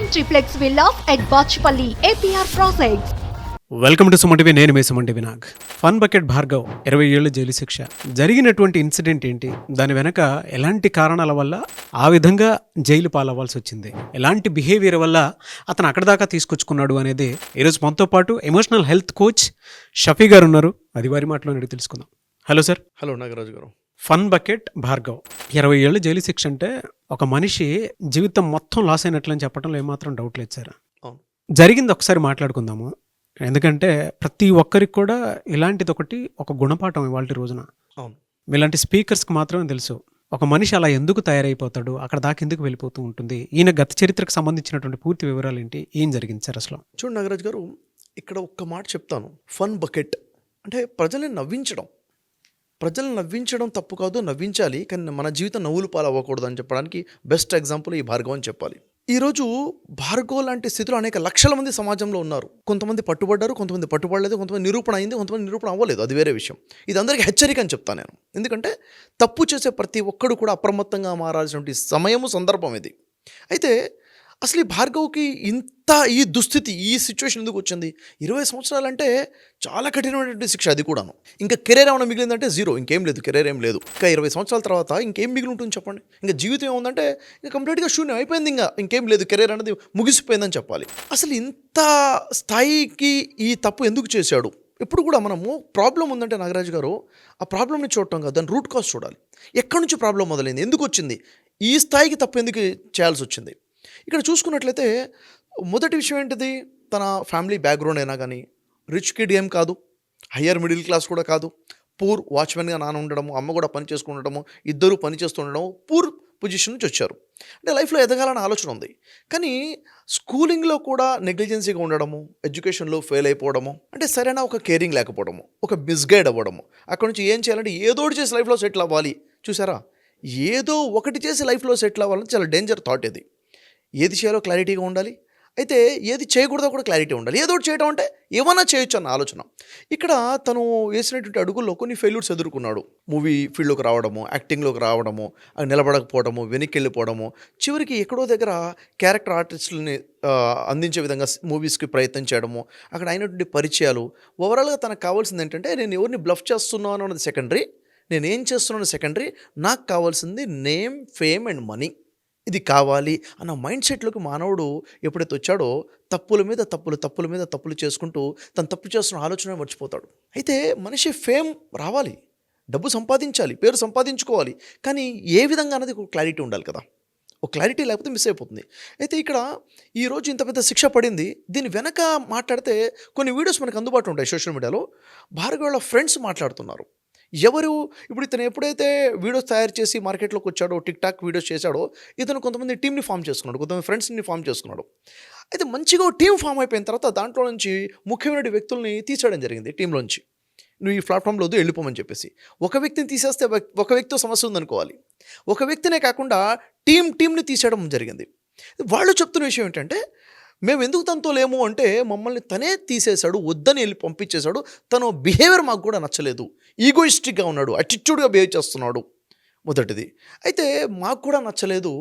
Premium triplex villas at Bachupally APR projects. Welcome to Suman TV. నేను మీ Suman TV Nag. Fun bucket Bhargav 20 ఏళ్ల jail శిక్ష. జరిగినటువంటి ఇన్సిడెంట్ ఏంటి, దాని వెనక ఎలాంటి కారణాల వల్ల ఆ విధంగా జైలు పాలవ్వాల్సి వచ్చింది, ఎలాంటి బిహేవియర్ వల్ల అతను అక్కడ దాకా తీసుకొచ్చుకున్నాడు అనేది ఈరోజు మనతో పాటు ఎమోషనల్ హెల్త్ కోచ్ షఫీ గారు ఉన్నారు. అది వారి మాటలో అడిగి తెలుసుకుందాం. Hello sir. హలో నాగరాజు గారు. ఫన్ బకెట్ భార్గవ్ 20 ఏళ్ళ జైలు శిక్ష అంటే ఒక మనిషి జీవితం మొత్తం లాస్ అయినట్లని చెప్పడంలో ఏమాత్రం డౌట్ లేదు సార్. అవును. జరిగింది ఒకసారి మాట్లాడుకుందాము. ఎందుకంటే ప్రతి ఒక్కరికి కూడా ఇలాంటిది ఒక గుణపాఠం ఇవాళ రోజున. అవును. ఇలాంటి స్పీకర్స్కి మాత్రమే తెలుసు ఒక మనిషి అలా ఎందుకు తయారైపోతాడు, అక్కడ దాకా ఎందుకు వెళ్ళిపోతూ ఉంటుంది. ఈయన గత చరిత్రకు సంబంధించినటువంటి పూర్తి వివరాలు ఏంటి, ఏం జరిగింది సార్ అసలు? చూడండి నాగరాజు గారు, ఇక్కడ ఒక్క మాట చెప్తాను. ఫన్ బకెట్ అంటే ప్రజల్ని నవ్వించడం తప్పు కాదు, నవ్వించాలి. కానీ మన జీవితం నవ్వులు పాలు అవ్వకూడదు అని చెప్పడానికి బెస్ట్ ఎగ్జాంపుల్ ఈ భార్గవ్ అని చెప్పాలి. ఈరోజు భార్గవ్ లాంటి స్థితిలో అనేక లక్షల మంది సమాజంలో ఉన్నారు. కొంతమంది పట్టుబడ్డారు, కొంతమంది పట్టుబడలేదు, కొంతమంది నిరూపణ అయింది, కొంతమంది నిరూపణ అవ్వలేదు. అది వేరే విషయం. ఇది అందరికీ హెచ్చరిక అని చెప్తాను నేను. ఎందుకంటే తప్పు చేసే ప్రతి ఒక్కడు కూడా అప్రమత్తంగా మారాల్సినటువంటి సమయము, సందర్భం ఇది. అయితే అసలు ఈ భార్గవ్కి ఈ దుస్థితి, ఈ సిచ్యువేషన్ ఎందుకు వచ్చింది? 20 సంవత్సరాలంటే చాలా కఠినమైనటువంటి శిక్ష. అది కూడాను. ఇంకా కెరీర్ ఏమైనా మిగిలిందంటే జీరో, ఇంకేం లేదు, కెరీర్ ఏం లేదు. ఇంకా 20 సంవత్సరాల తర్వాత ఇంకేం మిగిలి ఉంటుంది చెప్పండి? ఇంకా జీవితం ఏముందంటే ఇంకా కంప్లీట్గా శూన్యం అయిపోయింది. ఇంకేం లేదు, కెరీర్ అనేది ముగిసిపోయిందని చెప్పాలి. అసలు ఇంత స్థాయికి ఈ తప్పు ఎందుకు చేశాడు? ఎప్పుడు కూడా మనము ప్రాబ్లం ఉందంటే నాగరాజు గారు, ఆ ప్రాబ్లమ్ని చూడటం కాదు, దాని రూట్ కాజ్ చూడాలి. ఎక్కడి నుంచి ప్రాబ్లం మొదలైంది, ఎందుకు వచ్చింది, ఈ స్థాయికి తప్పు ఎందుకు చేయాల్సి వచ్చింది? ఇక్కడ చూసుకున్నట్లయితే మొదటి విషయం ఏంటిది? తన ఫ్యామిలీ బ్యాక్గ్రౌండ్ అయినా కానీ రిచ్ కిడ్ ఏం కాదు, హయ్యర్ మిడిల్ క్లాస్ కూడా కాదు. పూర్ వాచ్మెన్గా నాన్న ఉండడము, అమ్మ కూడా పని చేసుకుండడము, ఇద్దరు పని చేస్తుండడము, పూర్ పొజిషన్ నుంచి వచ్చారు. అంటే లైఫ్లో ఎదగాలని ఆలోచన ఉంది. కానీ స్కూలింగ్లో కూడా నెగ్లిజెన్సీగా ఉండడము, ఎడ్యుకేషన్లో ఫెయిల్ అయిపోవడము, అంటే సరైన ఒక కేరింగ్ లేకపోవడము, ఒక మిస్గైడ్ అవ్వడము. అక్కడ నుంచి ఏం చేయాలంటే ఏదో ఒకటి చేసి లైఫ్లో సెటిల్ అవ్వాలి. చూసారా, ఏదో ఒకటి చేసి లైఫ్లో సెటిల్ అవ్వాలని చాలా డేంజర్ థాట్ ఇది. ఏది చేయాలో క్లారిటీగా ఉండాలి, అయితే ఏది చేయకూడదో కూడా క్లారిటీ ఉండాలి. ఏదో ఒకటి చేయడం అంటే ఏమన్నా చేయొచ్చు అన్న ఆలోచన. ఇక్కడ తను వేసినటువంటి అడుగుల్లో కొన్ని ఫెయిల్యూర్స్ ఎదుర్కొన్నాడు. మూవీ ఫీల్డ్లోకి రావడము, యాక్టింగ్లోకి రావడము, నిలబడకపోవడము, వెనక్కి వెళ్ళిపోవడము, చివరికి ఎక్కడో దగ్గర క్యారెక్టర్ ఆర్టిస్టులని అందించే విధంగా మూవీస్కి ప్రయత్నం చేయడము, అక్కడ అయినటువంటి పరిచయాలు. ఓవరాల్గా తనకు కావాల్సింది ఏంటంటే, నేను ఎవరిని బ్లఫ్ చేస్తున్నాను అన్నది సెకండరీ, నేనేం చేస్తున్నాను సెకండరీ, నాకు కావాల్సింది నేమ్, ఫేమ్ అండ్ మనీ. ఇది కావాలి అన్న మైండ్ సెట్లోకి మానవుడు ఎప్పుడైతే వచ్చాడో తప్పుల మీద తప్పులు చేసుకుంటూ తను తప్పు చేస్తున్న ఆలోచన మర్చిపోతాడు. అయితే మనిషి ఫేమ్ రావాలి, డబ్బు సంపాదించాలి, పేరు సంపాదించుకోవాలి, కానీ ఏ విధంగా అన్నది ఒక క్లారిటీ ఉండాలి కదా. ఒక క్లారిటీ లేకపోతే మిస్ అయిపోతుంది. అయితే ఇక్కడ ఈరోజు ఇంత పెద్ద శిక్ష పడింది. దీని వెనక మాట్లాడితే కొన్ని వీడియోస్ మనకు అందుబాటులో ఉంటాయి సోషల్ మీడియాలో. భార్గవ్ వాళ్ళ ఫ్రెండ్స్ మాట్లాడుతున్నారు. ఎవరు ఇప్పుడు ఇతను ఎప్పుడైతే వీడియోస్ తయారు చేసి మార్కెట్లోకి వచ్చాడో, టిక్ టాక్ వీడియోస్ చేశాడో, ఇతను కొంతమంది టీంని ఫామ్ చేసుకున్నాడు, కొంతమంది ఫ్రెండ్స్ని ఫామ్ చేసుకున్నాడు. అయితే మంచిగా టీం ఫామ్ అయిపోయిన తర్వాత దాంట్లో నుంచి ముఖ్యమైన వ్యక్తుల్ని తీసేయడం జరిగింది టీంలోంచి. నువ్వు ఈ ప్లాట్ఫామ్లో వద్దు, వెళ్ళిపోమని చెప్పేసి. ఒక వ్యక్తిని తీసేస్తే ఒక వ్యక్తితో సమస్య ఉందనుకోవాలి. ఒక వ్యక్తినే కాకుండా టీంని తీసేయడం జరిగింది. వాళ్ళు చెప్తున్న విషయం ఏంటంటే, మేము ఎందుకు తనతో లేము అంటే మమ్మల్ని తనే తీసేశాడు, వద్దని వెళ్ళి పంపించేశాడు, తను బిహేవియర్ మాకు కూడా నచ్చలేదు, ఈగోయిస్టిక్గా ఉన్నాడు, అటిట్యూడ్గా బిహేవ్ చేస్తున్నాడు మొదటిది. అయితే మాకు కూడా నచ్చలేదు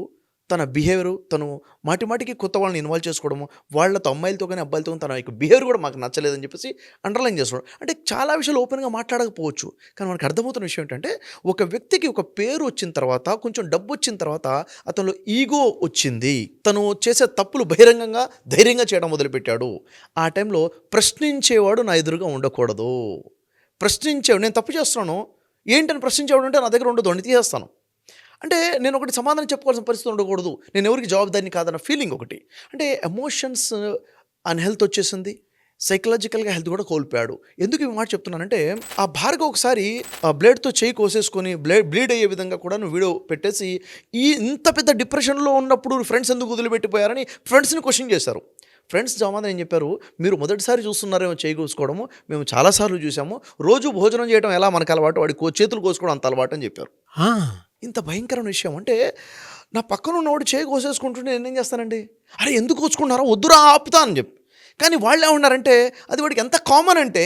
తన బిహేవియరు, తను మాటికి కొత్త వాళ్ళని ఇన్వాల్వ్ చేసుకోవడము, వాళ్ళతో అమ్మాయిలతో కానీ అబ్బాయిలతో తన యొక్క బిహేవియర్ కూడా మాకు నచ్చలేదని చెప్పేసి అండర్లైన్ చేస్తున్నాడు. అంటే చాలా విషయాలు ఓపెన్గా మాట్లాడకపోవచ్చు, కానీ మనకు అర్థమవుతున్న విషయం ఏంటంటే, ఒక వ్యక్తికి ఒక పేరు వచ్చిన తర్వాత, కొంచెం డబ్బు వచ్చిన తర్వాత అతనిలో ఈగో వచ్చింది. తను చేసే తప్పులు బహిరంగంగా ధైర్యంగా చేయడం మొదలుపెట్టాడు. ఆ టైంలో ప్రశ్నించేవాడు నా ఎదురుగా ఉండకూడదు. ప్రశ్నించేవాడు, నేను తప్పు చేస్తున్నాను ఏంటని ప్రశ్నించేవాడు అంటే నా దగ్గర ఉండదు, అని తీసేస్తాను. అంటే నేను ఒకటి సమాధానం చెప్పుకోవాల్సిన పరిస్థితి ఉండకూడదు, నేను ఎవరికి జవాబుదారిని కాదన్న ఫీలింగ్ ఒకటి. అంటే ఎమోషన్స్ అన్హెల్త్ వచ్చేసింది, సైకలాజికల్గా హెల్త్ కూడా కోల్పోయాడు. ఎందుకు ఈ మాట చెప్తున్నానంటే, ఆ భార్గవ్ ఒకసారి ఆ బ్లేడ్తో చేయి కోసేసుకొని బ్లీడ్ అయ్యే విధంగా కూడా నువ్వు వీడియో పెట్టేసి, ఇంత పెద్ద డిప్రెషన్లో ఉన్నప్పుడు ఫ్రెండ్స్ ఎందుకు వదిలిపెట్టిపోయారని ఫ్రెండ్స్ని క్వశ్చన్ చేశారు. ఫ్రెండ్స్ సమాధానం ఏం చెప్పారు? మీరు మొదటిసారి చూస్తున్నారేమో చేయి కోసుకోవడము, మేము చాలాసార్లు చూసాము, రోజు భోజనం చేయడం ఎలా మనకు అలవాటు, వాడి చేతులు కోసుకోవడం అంత అలవాటు అని చెప్పారు. ఇంత భయంకరమైన విషయం. అంటే నా పక్కన ఉన్నవాడు చేయి కోసేసుకుంటుంటే నేనేం చేస్తానండి, అరే ఎందుకు కోసుకుంటున్నారో, వద్దురా ఆపుతా అని చెప్పి. కానీ వాళ్ళు ఏమన్నారంటే, అది వాడికి ఎంత కామన్ అంటే,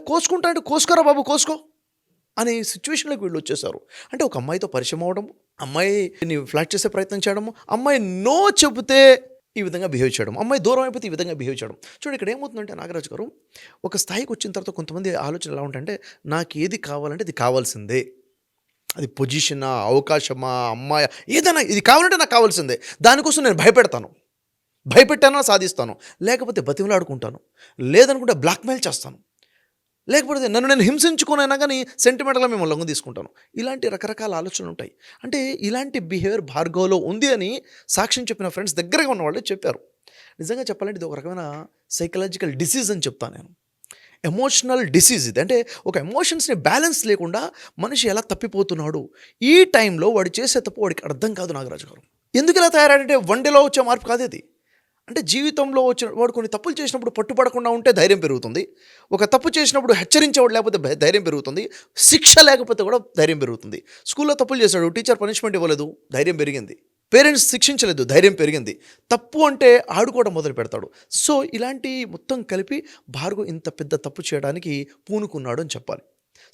కోసుకుంటా అంటే కోసుకోరా బాబు కోసుకో అనే సిచ్యువేషన్లోకి వీళ్ళు వచ్చేసారు. అంటే ఒక అమ్మాయితో పరిచయం అవ్వడము, అమ్మాయిని ఫ్లాట్ చేసే ప్రయత్నం చేయడము, అమ్మాయి నో చెబితే ఈ విధంగా బిహేవ్ చేయడం, అమ్మాయి దూరం అయిపోతే ఈ విధంగా బిహేవ్ చేయడం. చూడండి ఇక్కడ ఏమవుతుందంటే నాగరాజు గారు, ఒక స్థాయికి వచ్చిన తర్వాత కొంతమంది ఆలోచన ఎలా ఉంటాయంటే, నాకు ఏది కావాలంటే ఇది కావాల్సిందే, అది పొజిషనా, అవకాశమా, అమ్మాయి, ఏదైనా ఇది కావాలంటే నాకు కావాల్సిందే, దానికోసం నేను భయపెడతాను, భయపెట్టానో సాధిస్తాను, లేకపోతే బతిమలాడుకుంటాను, లేదనుకుంటే బ్లాక్మెయిల్ చేస్తాను, లేకపోతే నన్ను నేను హింసించుకునైనా కానీ సెంటిమెంటల్గా మేము లొంగ తీసుకుంటాను. ఇలాంటి రకరకాల ఆలోచనలు ఉంటాయి. అంటే ఇలాంటి బిహేవియర్ భార్గవ్లో ఉంది అని సాక్ష్యం చెప్పిన ఫ్రెండ్స్ దగ్గరగా ఉన్న వాళ్ళే చెప్పారు. నిజంగా చెప్పాలంటే ఇది ఒక రకమైన సైకలాజికల్ డిసీజ్ అని చెప్తాను నేను. ఎమోషనల్ డిసీజ్ ఇది. అంటే ఒక ఎమోషన్స్ని బ్యాలెన్స్ లేకుండా మనిషి ఎలా తప్పిపోతున్నాడు, ఈ టైంలో వాడు చేసే తప్పు వాడికి అర్థం కాదు నాగరాజు గారు. ఎందుకు ఇలా తయారంటే వన్ డేలో వచ్చే మార్పు కాదు ఇది. అంటే జీవితంలో వచ్చిన వాడు కొన్ని తప్పులు చేసినప్పుడు పట్టుపడకుండా ఉంటే ధైర్యం పెరుగుతుంది, ఒక తప్పు చేసినప్పుడు హెచ్చరించేవాడు లేకపోతే ధైర్యం పెరుగుతుంది, శిక్ష లేకపోతే కూడా ధైర్యం పెరుగుతుంది. స్కూల్లో తప్పులు చేశాడు, టీచర్ పనిష్మెంట్ ఇవ్వలేదు, ధైర్యం పెరిగింది, పేరెంట్స్ శిక్షించలేదు, ధైర్యం పెరిగింది, తప్పు అంటే ఆడుకోవడం మొదలు పెడతాడు. సో ఇలాంటి మొత్తం కలిపి భార్గవ్ ఇంత పెద్ద తప్పు చేయడానికి పూనుకున్నాడు అని చెప్పాలి.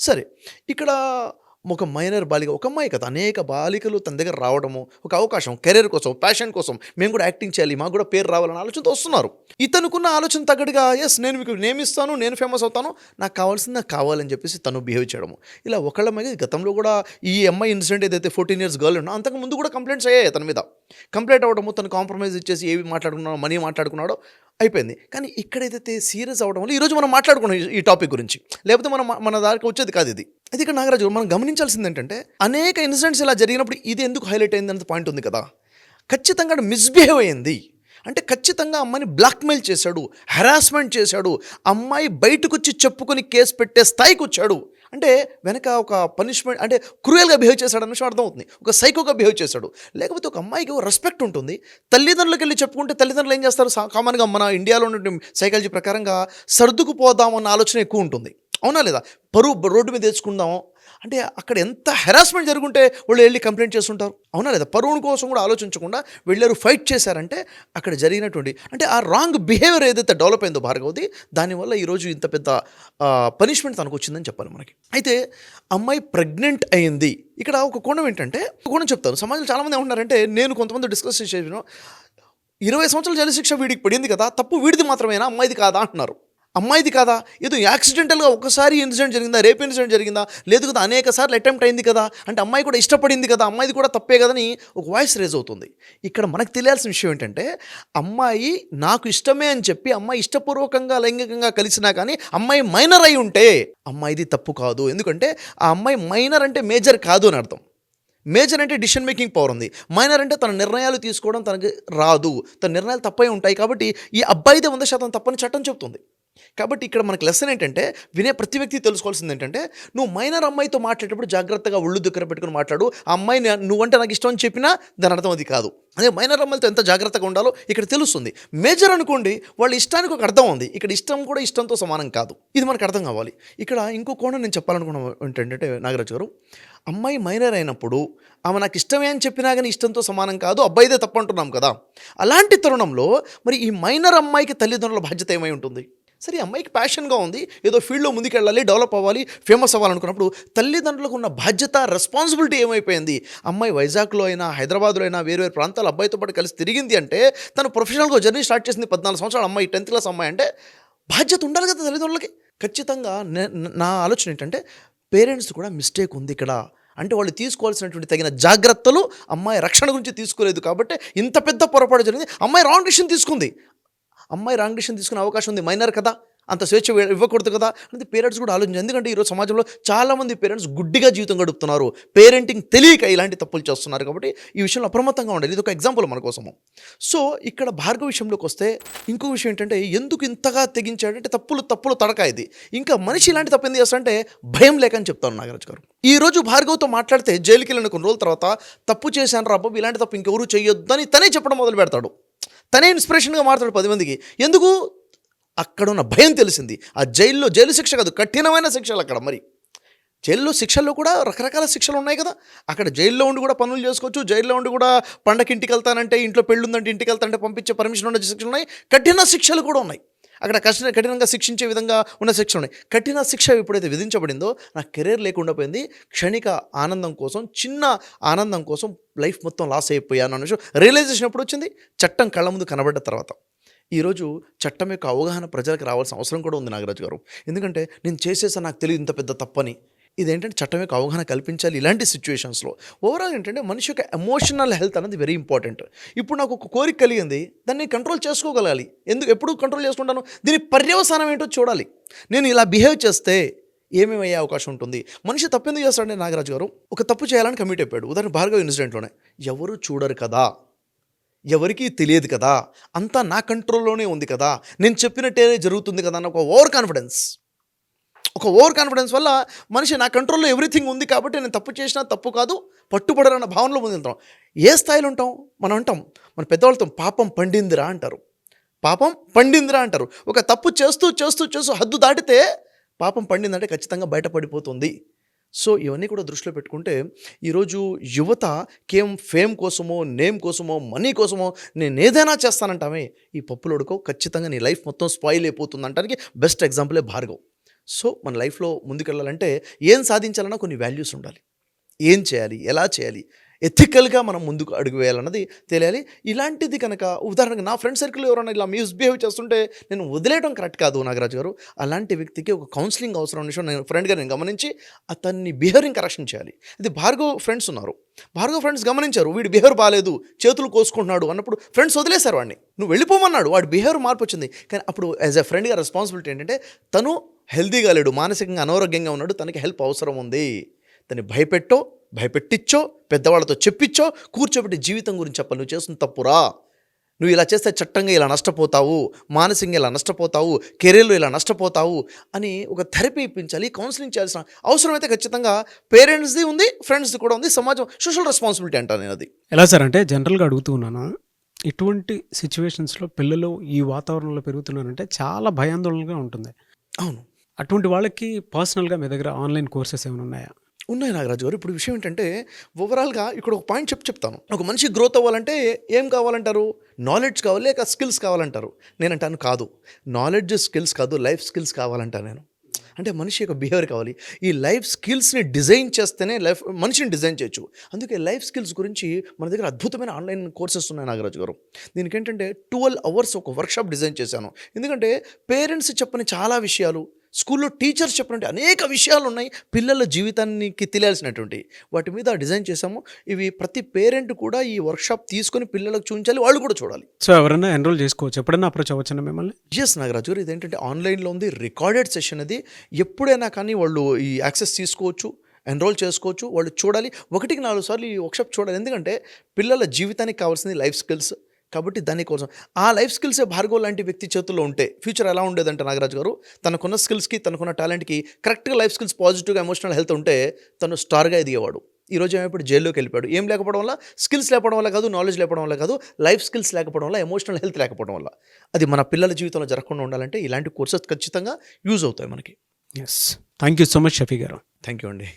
సరే, ఇక్కడ ఒక మైనర్ బాలిక, ఒక అమ్మాయి కదా, అనేక బాలికలు తన దగ్గర రావడము, ఒక అవకాశం, కెరీర్ కోసం, ప్యాషన్ కోసం, మేము కూడా యాక్టింగ్ చేయాలి, మాకు కూడా పేరు రావాలని ఆలోచనతో వస్తున్నారు. ఇతనుకున్న ఆలోచన తగ్గట్టుగా ఎస్ నేను మీకు నేమ్ ఇస్తాను, నేను ఫేమస్ అవుతాను, నాకు కావాల్సింది నాకు కావాలని చెప్పేసి తను బిహేవ్ చేయడము. ఇలా ఒకళ్ళ మీద గతంలో కూడా ఈ అమ్మాయి ఇన్సిడెంట్ ఏదైతే 14 years గర్ల్ ఉన్నా అంతకు ముందు కూడా కంప్లైంట్స్ అయ్యాయి తన మీద. కంప్లైంట్ అవ్వడము, తను కాంప్రమైజ్ ఇచ్చేసి ఏవి మాట్లాడుకున్నాడో, మనీ మాట్లాడుకున్నాడో అయిపోయింది. కానీ ఇక్కడ ఏదైతే సీరియస్ అవ్వడం వల్ల ఈరోజు మనం మాట్లాడుకున్నాం ఈ టాపిక్ గురించి, లేకపోతే మన దానికి వచ్చేది కాదు ఇది. అది ఇక్కడ నాగరాజు మనం గమనించాల్సింది ఏంటంటే, అనేక ఇన్సిడెంట్స్ ఇలా జరిగినప్పుడు ఇది ఎందుకు హైలైట్ అయింది అనే పాయింట్ ఉంది కదా. ఖచ్చితంగా మిస్బిహేవ్ అయ్యింది అంటే ఖచ్చితంగా అమ్మాయిని బ్లాక్మెయిల్ చేశాడు, హెరాస్మెంట్ చేశాడు, అమ్మాయి బయటకు వచ్చి చెప్పుకొని కేసు పెట్టే స్థాయికి వచ్చాడు అంటే వెనక ఒక పనిష్మెంట్, అంటే క్రూయల్గా బిహేవ్ చేశాడు అన్న విషయం అర్థమవుతుంది. ఒక సైకోగా బిహేవ్ చేశాడు. లేకపోతే ఒక అమ్మాయికి రెస్పెక్ట్ ఉంటుంది, తల్లిదండ్రులకు వెళ్ళి చెప్పుకుంటే తల్లిదండ్రులు ఏం చేస్తారు, కామన్గా మన ఇండియాలో ఉన్న సైకాలజీ ప్రకారంగా సర్దుకుపోదామన్న ఆలోచన ఎక్కువ ఉంటుంది, అవునా లేదా? పరువు రోడ్డు మీద తెచ్చుకుందాము అంటే అక్కడ ఎంత హెరాస్మెంట్ జరుగుంటే వాళ్ళు వెళ్ళి కంప్లైంట్ చేస్తుంటారు, అవునా లేదా? పరువుని కోసం కూడా ఆలోచించకుండా వెళ్ళారు, ఫైట్ చేశారంటే అక్కడ జరిగినటువంటి అంటే ఆ రాంగ్ బిహేవియర్ ఏదైతే డెవలప్ అయిందో భార్గవది, దానివల్ల ఈరోజు ఇంత పెద్ద పనిష్మెంట్ తనకు వచ్చిందని చెప్పాలి మనకి. అయితే అమ్మాయి ప్రెగ్నెంట్ అయింది. ఇక్కడ ఒక కోణం ఏంటంటే, ఒక కోణం చెప్తాను. సమాజంలో చాలామంది ఏమంటున్నారంటే, నేను కొంతమంది డిస్కస్ చేసాను, 20 సంవత్సరాల జైలు శిక్ష వీడికి పడింది కదా, తప్పు వీడిది మాత్రమేనా, అమ్మాయిది కాదా అంటున్నారు. అమ్మాయిది కాదా? ఏదో యాక్సిడెంటల్గా ఒకసారి ఇన్సిడెంట్ జరిగిందా, రేప్ ఇన్సిడెంట్ జరిగిందా, లేదు కదా, అనేక సార్లు అటెంప్ట్ అయింది కదా, అంటే అమ్మాయి కూడా ఇష్టపడింది కదా, అమ్మాయిది కూడా తప్పే కదని ఒక వాయిస్ రేజ్ అవుతుంది. ఇక్కడ మనకు తెలియాల్సిన విషయం ఏంటంటే, అమ్మాయి నాకు ఇష్టమే అని చెప్పి అమ్మాయి ఇష్టపూర్వకంగా లైంగికంగా కలిసినా కానీ అమ్మాయి మైనర్ అయి ఉంటే అమ్మాయిది తప్పు కాదు. ఎందుకంటే ఆ అమ్మాయి మైనర్ అంటే మేజర్ కాదు అని అర్థం. మేజర్ అంటే డిసిషన్ మేకింగ్ పవర్ ఉంది, మైనర్ అంటే తన నిర్ణయాలు తీసుకోవడం తనకి రాదు, తన నిర్ణయాలు తప్పై ఉంటాయి. కాబట్టి ఈ అబ్బాయిదే 100% తప్పని చట్టం చెప్తుంది. కాబట్టి ఇక్కడ మనకు లెసన్ ఏంటంటే, వినే ప్రతి వ్యక్తి తెలుసుకోవాల్సింది ఏంటంటే, నువ్వు మైనర్ అమ్మాయితో మాట్లాడేటప్పుడు జాగ్రత్తగా ఒళ్ళు దగ్గర పెట్టుకుని మాట్లాడు. ఆ అమ్మాయిని నువ్వంటే నాకు ఇష్టం అని చెప్పినా దాని అర్థం అది కాదు. అదే మైనర్ అమ్మాయిలతో ఎంత జాగ్రత్తగా ఉండాలో ఇక్కడ తెలుస్తుంది. మేజర్ అనుకోండి, వాళ్ళ ఇష్టానికి ఒక అర్థం ఉంది, ఇక్కడ ఇష్టం కూడా ఇష్టంతో సమానం కాదు. ఇది మనకు అర్థం కావాలి. ఇక్కడ ఇంకో కోణం నేను చెప్పాలనుకున్నాను ఏంటంటే నాగరాజు గారు, అమ్మాయి మైనర్ అయినప్పుడు ఆమె నాకు ఇష్టమే అని చెప్పినా కానీ ఇష్టంతో సమానం కాదు, అబ్బాయిదే తప్పు అంటున్నాం కదా. అలాంటి తరుణంలో మరి ఈ మైనర్ అమ్మాయికి తల్లిదండ్రుల బాధ్యత ఏమై ఉంటుంది? సరే, అమ్మాయికి ప్యాషన్గా ఉంది, ఏదో ఫీల్డ్లో ముందుకెళ్ళాలి, డెవలప్ అవ్వాలి, ఫేమస్ అవ్వాలనుకున్నప్పుడు తల్లిదండ్రులకు ఉన్న బాధ్యత, రెస్పాన్సిబిలిటీ ఏమైపోయింది? అమ్మాయి వైజాగ్లో అయినా, హైదరాబాద్లో అయినా, వేరు వేరు ప్రాంతాల అబ్బాయితో పాటు కలిసి తిరిగింది అంటే, తను ప్రొఫెషనల్గా జర్నీ స్టార్ట్ చేసింది 14 సంవత్సరాల అమ్మాయి, 10th క్లాస్ అమ్మాయి అంటే బాధ్యత ఉండాలి కదా తల్లిదండ్రులకి. ఖచ్చితంగా నా ఆలోచన ఏంటంటే, పేరెంట్స్ కూడా మిస్టేక్ ఉంది ఇక్కడ. అంటే వాళ్ళు తీసుకోవాల్సినటువంటి తగిన జాగ్రత్తలు అమ్మాయి రక్షణ గురించి తీసుకోలేదు కాబట్టి ఇంత పెద్ద పొరపాటు జరిగింది. అమ్మాయి రాంగ్ డిసిషన్ తీసుకుంది, అమ్మాయి రాంగ్ డిసిషన్ తీసుకునే అవకాశం ఉంది, మైనర్ కదా, అంత స్వేచ్ఛ ఇవ్వకూడదు కదా అనేది పేరెంట్స్ కూడా ఆలోచించారు. ఎందుకంటే ఈరోజు సమాజంలో చాలామంది పేరెంట్స్ గుడ్డిగా జీవితం గడుపుతున్నారు, పేరెంటింగ్ తెలియక ఇలాంటి తప్పులు చేస్తున్నారు. కాబట్టి ఈ విషయంలో అప్రమత్తంగా ఉండాలి. ఇది ఒక ఎగ్జాంపుల్ మన కోసము. సో ఇక్కడ భార్గవ విషయంలోకి వస్తే ఇంకో విషయం ఏంటంటే, ఎందుకు ఇంతగా తెగించాడంటే తప్పులు తడక ఇది. ఇంకా మనిషి ఇలాంటి తప్పు ఎందుకు చేస్తాడంటే భయం లేకని చెప్తాను నాగరాజు గారు. ఈరోజు భార్గవ్తో మాట్లాడితే జైలుకి వెళ్ళిన కొన్ని రోజుల తర్వాత తప్పు చేశాను రా బాబు, ఇలాంటి తప్పు ఇంకెవరూ చేయొద్దని తనే చెప్పడం మొదలు పెడతాడు. తనే ఇన్స్పిరేషన్గా మాట్లాడు 10 మందికి. ఎందుకు? అక్కడ ఉన్న భయం తెలిసింది. ఆ జైలు శిక్ష కాదు, కఠినమైన శిక్షలు అక్కడ. మరి జైల్లో శిక్షల్లో కూడా రకరకాల శిక్షలు ఉన్నాయి కదా. అక్కడ జైల్లో ఉండి కూడా పనులు చేసుకోవచ్చు, జైల్లో ఉండి కూడా పండగకి ఇంటికి వెళ్తానంటే, ఇంట్లో పెళ్ళి ఉందంటే ఇంటికి వెళ్తానంటే పంపించే పర్మిషన్ ఉండే శిక్షలు ఉన్నాయి, కఠిన శిక్షలు కూడా ఉన్నాయి. అక్కడ కఠినంగా శిక్షించే విధంగా ఉన్న శిక్ష ఉన్నాయి. కఠిన శిక్ష ఎప్పుడైతే విధించబడిందో నా కెరీర్ లేకుండా పోయింది. క్షణిక ఆనందం కోసం, చిన్న ఆనందం కోసం లైఫ్ మొత్తం లాస్ అయిపోయాను అన్న విషయం రియలైజేషన్ ఎప్పుడు వచ్చింది? చట్టం కళ్ళ ముందు కనబడ్డ తర్వాత. ఈరోజు చట్టం యొక్క అవగాహన ప్రజలకు రావాల్సిన అవసరం కూడా ఉంది నాగరాజు గారు. ఎందుకంటే నేను చేసేసా, నాకు తెలియదు ఇంత పెద్ద తప్పని. ఇదేంటంటే చట్టం యొక్క అవగాహన కల్పించాలి ఇలాంటి సిచ్యువేషన్స్లో. ఓవరాల్ ఏంటంటే మనిషి యొక్క ఎమోషనల్ హెల్త్ అనేది వెరీ ఇంపార్టెంట్. ఇప్పుడు నాకు ఒక కోరిక కలిగింది, దాన్ని కంట్రోల్ చేసుకోగలగాలి. ఎప్పుడు కంట్రోల్ చేసుకుంటాను? దీని పర్యవసానం ఏంటో చూడాలి. నేను ఇలా బిహేవ్ చేస్తే ఏమేమి అయ్యే అవకాశం ఉంటుంది? మనిషి తప్పెందుకు చేస్తాడంటే నాగరాజు గారు, ఒక తప్పు చేయాలని కమిట్ అయిపోయాడు. ఉదాహరణ భార్గవ్ ఇన్సిడెంట్లోనే, ఎవరు చూడరు కదా, ఎవరికీ తెలియదు కదా, అంతా నా కంట్రోల్లోనే ఉంది కదా, నేను చెప్పినట్టే జరుగుతుంది కదా అన్న ఒక ఓవర్ కాన్ఫిడెన్స్ వల్ల మనిషి నా కంట్రోల్లో ఎవ్రీథింగ్ ఉంది కాబట్టి నేను తప్పు చేసినా తప్పు కాదు, పట్టుబడరన్న భావనలో ముందు వెళ్తాం. ఏ స్థాయిలో ఉంటాం? మనం అంటాం, మన పెద్దవాళ్ళతో పాపం పండిందిరా అంటారు. ఒక తప్పు చేస్తూ హద్దు దాటితే పాపం పండిందంటే ఖచ్చితంగా బయటపడిపోతుంది. సో ఇవన్నీ కూడా దృష్టిలో పెట్టుకుంటే ఈరోజు యువత ఫేమ్ కోసమో, నేమ్ కోసమో, మనీ కోసమో నేను ఏదైనా చేస్తానంటామే, ఈ పప్పులు ఉడకో, ఖచ్చితంగా నీ లైఫ్ మొత్తం స్పాయిల్ అయిపోతుంది అంటానికి బెస్ట్ ఎగ్జాంపులే భార్గవ్. సో మన లైఫ్లో ముందుకెళ్ళాలంటే ఏం సాధించాలన్నా కొన్ని వాల్యూస్ ఉండాలి. ఏం చేయాలి, ఎలా చేయాలి, ఎథికల్గా మనం ముందుకు అడుగు వేయాలన్నది తెలియాలి. ఇలాంటిది కనుక ఉదాహరణకు నా ఫ్రెండ్ సర్కిల్ ఎవరైనా ఇలా మిస్బిహేవ్ చేస్తుంటే నేను వదిలేయడం కరెక్ట్ కాదు నాగరాజు గారు. అలాంటి వ్యక్తికి ఒక కౌన్సిలింగ్ అవసరం విషయం నేను ఫ్రెండ్గా గమనించి అతన్ని బిహేవియరింగ్ కరెక్షన్ చేయాలి. ఇది భార్గవ్ ఫ్రెండ్స్ ఉన్నారు, భార్గవ్ ఫ్రెండ్స్ గమనించారు, వీడి బిహేవియర్ బాగాలేదు, చేతులు కోసుకుంటున్నాడు అన్నప్పుడు ఫ్రెండ్స్ వదిలేశారు వాడిని. నువ్వు వెళ్ళిపోమన్నాడు, వాడి బిహేవియర్ మార్పు వచ్చింది. కానీ అప్పుడు యాజ్ ఎ ఫ్రెండ్గా రెస్పాన్సిబిలిటీ ఏంటంటే తను హెల్తీగా లేడు, మానసికంగా అనారోగ్యంగా ఉన్నాడు, తనకి హెల్ప్ అవసరం ఉంది. తను భయపెట్టించో, పెద్దవాళ్ళతో చెప్పించో, కూర్చోబెట్టి జీవితం గురించి చెప్పాలి. నువ్వు చేస్తున్న తప్పురా, నువ్వు ఇలా చేస్తే చట్టంగా ఇలా నష్టపోతావు, మానసికంగా ఇలా నష్టపోతావు, కెరీర్లో ఇలా నష్టపోతావు అని ఒక థెరపీ ఇప్పించాలి, కౌన్సిలింగ్ చేయాల్సిన అవసరం అయితే ఖచ్చితంగా పేరెంట్స్ది ఉంది, ఫ్రెండ్స్ది కూడా ఉంది. సమాజం సోషల్ రెస్పాన్సిబిలిటీ అంటాను నేను. అది ఎలా సార్ అంటే జనరల్గా అడుగుతూ ఉన్నాను, ఇటువంటి సిచ్యువేషన్స్లో పిల్లలు ఈ వాతావరణంలో పెరుగుతున్నారంటే చాలా భయాందోళనగా ఉంటుంది. అవును, అటువంటి వాళ్ళకి పర్సనల్గా మీ దగ్గర ఆన్లైన్ కోర్సెస్ ఏమైనా ఉన్నాయా? ఉన్నాయి నాగరాజు గారు. ఇప్పుడు విషయం ఏంటంటే ఓవరాల్గా ఇక్కడ ఒక పాయింట్ చెప్తాను. ఒక మనిషి గ్రోత్ అవ్వాలంటే ఏం కావాలంటారు? నాలెడ్జ్ కావాలి, లేక స్కిల్స్ కావాలంటారు. నేనంటాను కాదు, నాలెడ్జ్ స్కిల్స్ కాదు, లైఫ్ స్కిల్స్ కావాలంటాను నేను. అంటే మనిషి యొక్క బిహేవియర్ కావాలి. ఈ లైఫ్ స్కిల్స్ని డిజైన్ చేస్తేనే మనిషిని డిజైన్ చేయొచ్చు. అందుకే లైఫ్ స్కిల్స్ గురించి మన దగ్గర అద్భుతమైన ఆన్లైన్ కోర్సెస్ ఉన్నాయి నాగరాజు గారు. దీనికి ఏంటంటే 12 hours ఒక వర్క్షాప్ డిజైన్ చేశాను. ఎందుకంటే పేరెంట్స్ చెప్పని చాలా విషయాలు, స్కూల్లో టీచర్స్ చెప్పినట్టు అనేక విషయాలు ఉన్నాయి, పిల్లల జీవితానికి తెలియాల్సినటువంటి వాటి మీద డిజైన్ చేశాము. ఇవి ప్రతి పేరెంట్ కూడా ఈ వర్క్షాప్ తీసుకొని పిల్లలకు చూపించాలి, వాళ్ళు కూడా చూడాలి. సో ఎవరైనా ఎన్రోల్ చేసుకోవచ్చు, ఎప్పుడైనా అప్రోచ్ అవ్వచ్చండి మిమ్మల్ని? ఎస్ నాగరాజు గారు, ఇదేంటంటే ఆన్లైన్లో ఉంది, రికార్డెడ్ సెషన్. అది ఎప్పుడైనా కానీ వాళ్ళు ఈ యాక్సెస్ తీసుకోవచ్చు, ఎన్రోల్ చేసుకోవచ్చు, వాళ్ళు చూడాలి. 1-4 సార్లు ఈ వర్క్షాప్ చూడాలి. ఎందుకంటే పిల్లల జీవితానికి కావాల్సింది లైఫ్ స్కిల్స్ కాబట్టి దానికోసం ఆ లైఫ్ స్కిల్సే భార్గవ్ లాంటి వ్యక్తి చేతుల్లో ఉంటే ఫ్యూచర్ ఎలా ఉండేదంటే నాగరాజు గారు, తనకున్న స్కిల్స్కి, తనకున్న టాలెంట్కి కరెక్ట్గా లైఫ్ స్కిల్స్, పాజిటివ్గా ఎమోషనల్ హెల్త్ ఉంటే తను స్టార్గా ఎదిగేవాడు. ఈరోజు ఏమైపోయి జైల్లోకి వెళ్ళిపోయాడు. ఏం లేకపోవడం వల్ల? స్కిల్స్ లేకపోవడం వల్ల కాదు, నాలెడ్జ్ లేకపోవడం వల్ల కాదు, లైఫ్ స్కిల్స్ లేకపోవడం వల్ల, ఎమోషనల్ హెల్త్ లేకపోవడం వల్ల. అది మన పిల్లల జీవితంలో జరగకుండా ఉండాలంటే ఇలాంటి కోర్సెస్ ఖచ్చితంగా యూజ్ అవుతాయి మనకి. Yes, thank you so much Shafi garu. Thank you అండి.